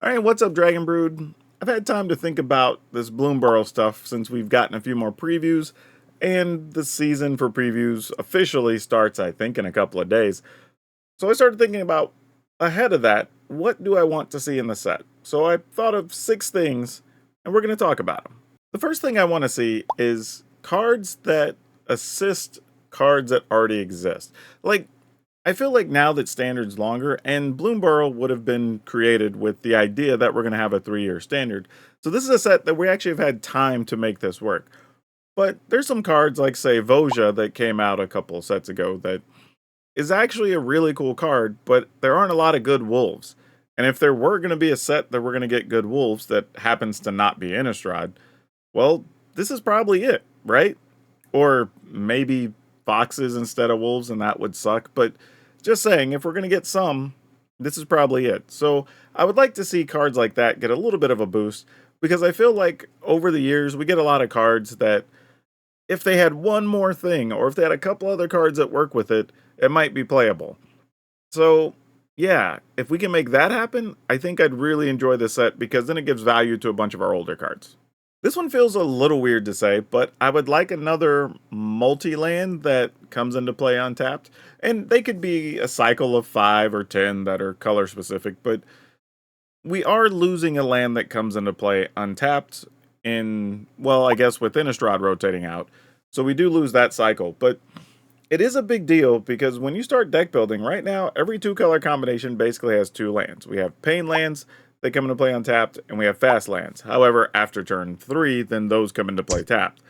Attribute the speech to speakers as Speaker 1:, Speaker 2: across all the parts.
Speaker 1: Alright, what's up, Dragon Brood? I've had time to think about this Bloomburrow stuff since we've gotten a few more previews, and the season for previews officially starts, I think, in a couple of days. So I started thinking about, ahead of that, what do I want to see in the set? So I thought of 6 things, and we're going to talk about them. The first thing I want to see is cards that assist cards that already exist. Like, I feel like now that Standard's longer, and Bloomburrow would have been created with the idea that we're going to have a 3-year Standard. So this is a set that we actually have had time to make this work. But there's some cards like, say, Voja that came out a couple of sets ago that is actually a really cool card, but there aren't a lot of good wolves. And if there were going to be a set that we're going to get good wolves that happens to not be Innistrad, well, this is probably it, right? Or maybe foxes instead of wolves, and that would suck. But just saying, if we're going to get some, this is probably it. So I would like to see cards like that get a little bit of a boost, because I feel like over the years we get a lot of cards that if they had one more thing, or if they had a couple other cards that work with it, it might be playable. So yeah, if we can make that happen, I think I'd really enjoy this set, because then it gives value to a bunch of our older cards. This one feels a little weird to say, but I would like another multi-land that comes into play untapped. And they could be a cycle of 5 or 10 that are color specific, but we are losing a land that comes into play untapped in, well, I guess with Innistrad rotating out. So we do lose that cycle, but it is a big deal, because when you start deck building right now, every 2-color combination basically has 2 lands. We have pain lands that come into play untapped, and we have fast lands. However, after turn 3, then those come into play tapped.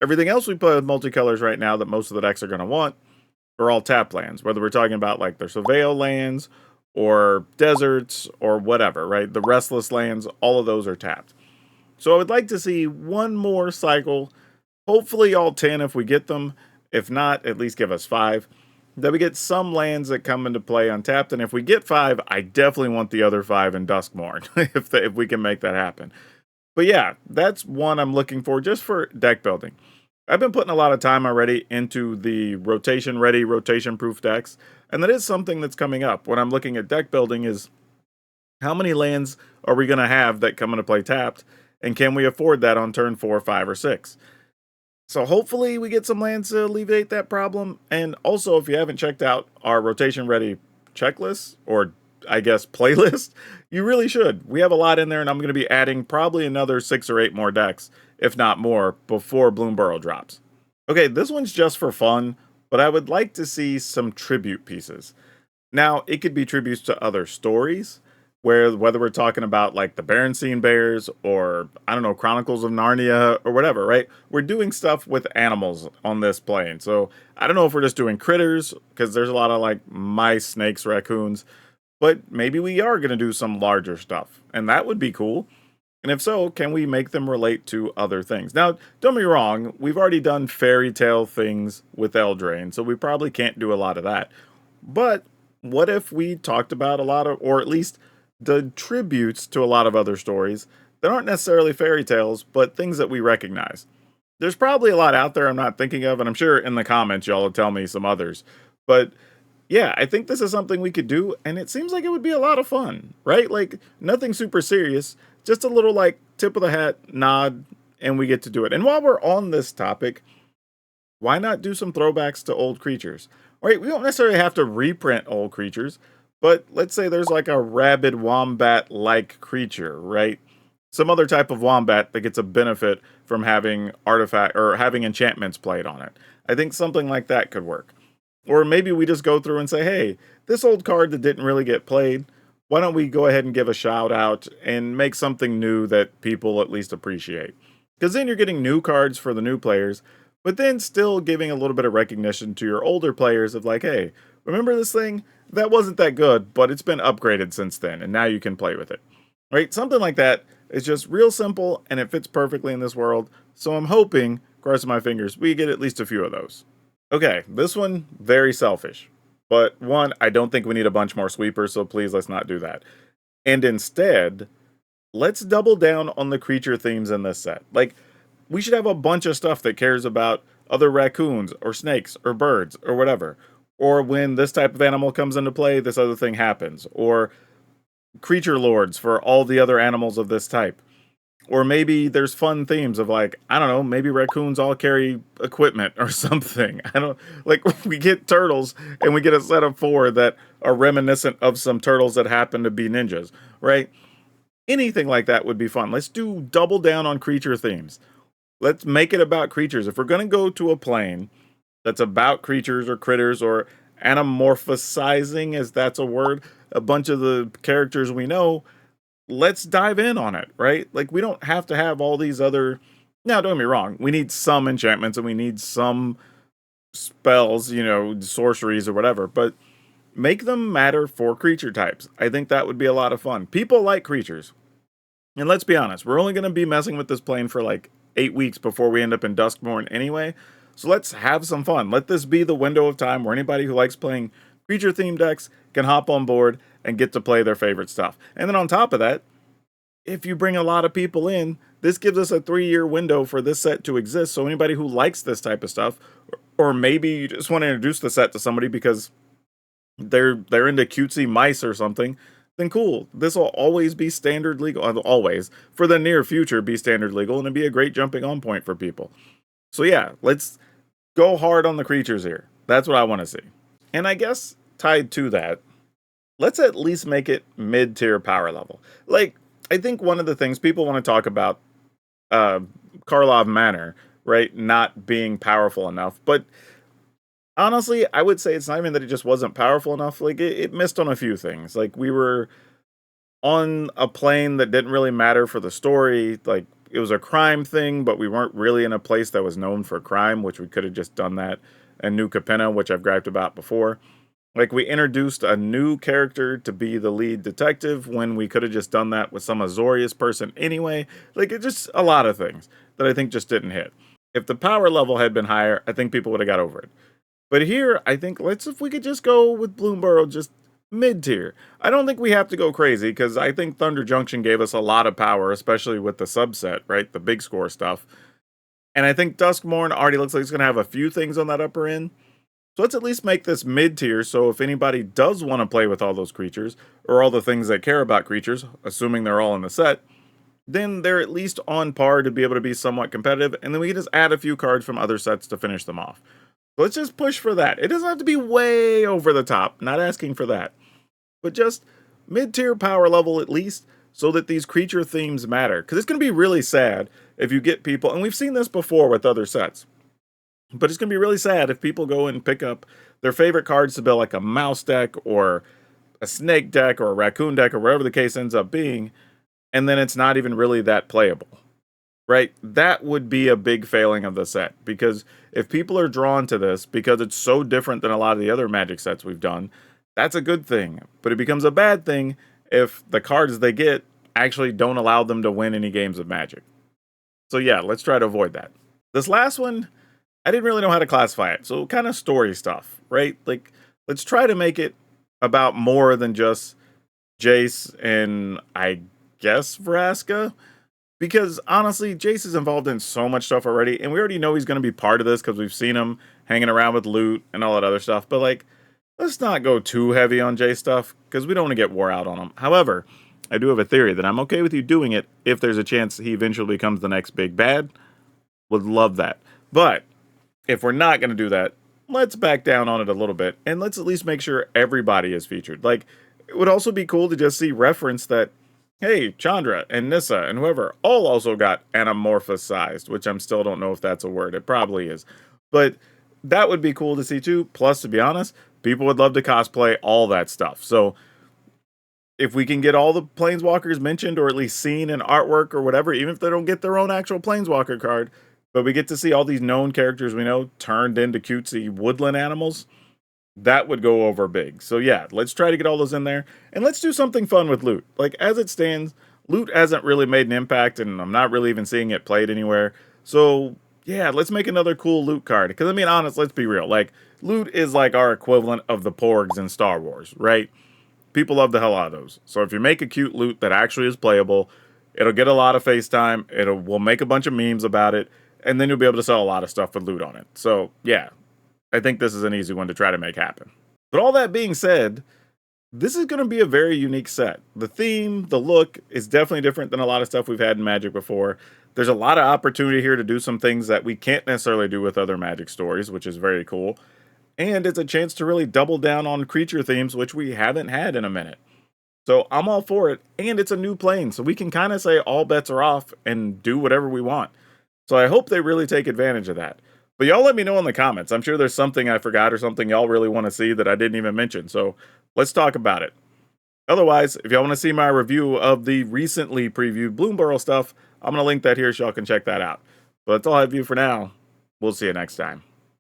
Speaker 1: Everything else we play with multicolors right now that most of the decks are going to want are all tapped lands, whether we're talking about like the Surveil lands or deserts or whatever, right? The restless lands, all of those are tapped. So I would like to see one more cycle, hopefully all 10 if we get them. If not, at least give us 5. That we get some lands that come into play untapped, and if we get 5, I definitely want the other 5 in Duskmourn, if we can make that happen. But yeah, that's one I'm looking for just for deck building. I've been putting a lot of time already into the rotation-ready, rotation-proof decks, and that is something that's coming up. When I'm looking at deck building is, how many lands are we going to have that come into play tapped, and can we afford that on turn 4, 5, or 6? So hopefully we get some lands to alleviate that problem. And also, if you haven't checked out our rotation ready checklist, or I guess playlist, you really should. We have a lot in there, and I'm going to be adding probably another 6 or 8 more decks, if not more, before Bloomburrow drops. Okay, this one's just for fun, but I would like to see some tribute pieces. Now, it could be tributes to other stories, whether we're talking about like the Berenstain Bears, or I don't know, Chronicles of Narnia, or whatever, right? We're doing stuff with animals on this plane. So I don't know if we're just doing critters, because there's a lot of like mice, snakes, raccoons, but maybe we are going to do some larger stuff, and that would be cool. And if so, can we make them relate to other things? Now, don't get me wrong, we've already done fairy tale things with Eldraine, so we probably can't do a lot of that. But what if we talked about a lot of, or at least the tributes to a lot of other stories that aren't necessarily fairy tales, but things that we recognize? There's probably a lot out there I'm not thinking of, and I'm sure in the comments y'all will tell me some others. But yeah, I think this is something we could do, and it seems like it would be a lot of fun, right? Like, nothing super serious, just a little like tip of the hat nod, and we get to do it. And while we're on this topic, why not do some throwbacks to old creatures? Right, we don't necessarily have to reprint old creatures, but let's say there's like a rabid wombat-like creature, right? Some other type of wombat that gets a benefit from having artifact or having enchantments played on it. I think something like that could work. Or maybe we just go through and say, hey, this old card that didn't really get played, why don't we go ahead and give a shout out and make something new that people at least appreciate? Because then you're getting new cards for the new players, but then still giving a little bit of recognition to your older players of like, hey, remember this thing? That wasn't that good, but it's been upgraded since then, and now you can play with it. Right? Something like that is just real simple, and it fits perfectly in this world. So I'm hoping, crossing my fingers, we get at least a few of those. Okay, this one, very selfish. But one, I don't think we need a bunch more sweepers, so please let's not do that. And instead, let's double down on the creature themes in this set. Like, we should have a bunch of stuff that cares about other raccoons, or snakes, or birds, or whatever. Or when this type of animal comes into play, this other thing happens. Or creature lords for all the other animals of this type. Or maybe there's fun themes of like, I don't know, maybe raccoons all carry equipment or something. I don't like we get turtles and we get a set of 4 that are reminiscent of some turtles that happen to be ninjas, right? Anything like that would be fun. Let's do double down on creature themes. Let's make it about creatures. If we're going to go to a plane that's about creatures or critters or anamorphosizing, as that's a word, a bunch of the characters we know, let's dive in on it, right? Like, we don't have to have all these other. Now, don't get me wrong, we need some enchantments and we need some spells, sorceries or whatever, but make them matter for creature types. I think that would be a lot of fun. People like creatures. And let's be honest, we're only going to be messing with this plane for like 8 weeks before we end up in Duskmourn anyway. So let's have some fun. Let this be the window of time where anybody who likes playing creature themed decks can hop on board and get to play their favorite stuff. And then on top of that, if you bring a lot of people in, this gives us a 3-year window for this set to exist. So anybody who likes this type of stuff, or maybe you just want to introduce the set to somebody because they're into cutesy mice or something, then cool. This will always be standard legal. Always, for the near future, be standard legal, and it'd be a great jumping on point for people. So yeah, let's go hard on the creatures here. That's what I want to see. And I guess tied to that, let's at least make it mid-tier power level. Like, I think one of the things people want to talk about, Karlov Manor, right, not being powerful enough, but honestly, I would say it's not even that it just wasn't powerful enough. Like, it missed on a few things. Like, we were on a plane that didn't really matter for the story. Like, it was a crime thing, but we weren't really in a place that was known for crime, which we could have just done that in New Capenna, which I've griped about before. Like, we introduced a new character to be the lead detective when we could have just done that with some Azorius person anyway. Like, it's just a lot of things that I think just didn't hit. If the power level had been higher, I think people would have got over it. But here, I think if we could just go with Bloomburrow, just mid-tier. I don't think we have to go crazy, because I think Thunder Junction gave us a lot of power, especially with the subset, right? The big score stuff. And I think Duskmourn already looks like it's going to have a few things on that upper end. So let's at least make this mid-tier, so if anybody does want to play with all those creatures, or all the things that care about creatures, assuming they're all in the set, then they're at least on par to be able to be somewhat competitive, and then we can just add a few cards from other sets to finish them off. So let's just push for that. It doesn't have to be way over the top, not asking for that, but just mid-tier power level at least, so that these creature themes matter. Because it's going to be really sad if you get people, and we've seen this before with other sets, but it's going to be really sad if people go and pick up their favorite cards to build like a mouse deck or a snake deck or a raccoon deck or whatever the case ends up being, and then it's not even really that playable, right? That would be a big failing of the set, because if people are drawn to this because it's so different than a lot of the other Magic sets we've done, that's a good thing. But it becomes a bad thing if the cards they get actually don't allow them to win any games of Magic. So yeah, let's try to avoid that. This last one, I didn't really know how to classify it, so kind of story stuff, right? Like, let's try to make it about more than just Jace and, I guess, Vraska. Because, honestly, Jace is involved in so much stuff already, and we already know he's going to be part of this because we've seen him hanging around with loot and all that other stuff. But, like, let's not go too heavy on Jace stuff, because we don't want to get wore out on him. However, I do have a theory that I'm okay with you doing it if there's a chance he eventually becomes the next big bad. Would love that. But if we're not going to do that, let's back down on it a little bit, and let's at least make sure everybody is featured. Like, it would also be cool to just see reference that, hey, Chandra and Nissa and whoever all also got anamorphosized, which I'm still don't know if that's a word. It probably is. But that would be cool to see too. Plus, to be honest, people would love to cosplay all that stuff. So if we can get all the Planeswalkers mentioned, or at least seen in artwork or whatever, even if they don't get their own actual Planeswalker card, but we get to see all these known characters we know turned into cutesy woodland animals, that would go over big. So yeah, let's try to get all those in there, and let's do something fun with loot. Like, as it stands, loot hasn't really made an impact, and I'm not really even seeing it played anywhere. So yeah, let's make another cool loot card. Because, I mean, honest, let's be real. Like, loot is like our equivalent of the porgs in Star Wars, right? People love the hell out of those. So if you make a cute loot that actually is playable, it'll get a lot of face time. We'll make a bunch of memes about it, and then you'll be able to sell a lot of stuff with loot on it. So yeah, I think this is an easy one to try to make happen. But all that being said, This is going to be a very unique set. The theme, the look is definitely different than a lot of stuff we've had in Magic before. There's a lot of opportunity here to do some things that we can't necessarily do with other Magic stories, which is very cool. And it's a chance to really double down on creature themes, which we haven't had in a minute. So I'm all for it. And it's a new plane, so we can kind of say all bets are off and do whatever we want. So I hope they really take advantage of that. But y'all let me know in the comments. I'm sure there's something I forgot or something y'all really want to see that I didn't even mention. So let's talk about it. Otherwise, if y'all want to see my review of the recently previewed Bloomburrow stuff, I'm going to link that here so y'all can check that out. But that's all I have for you for now. We'll see you next time.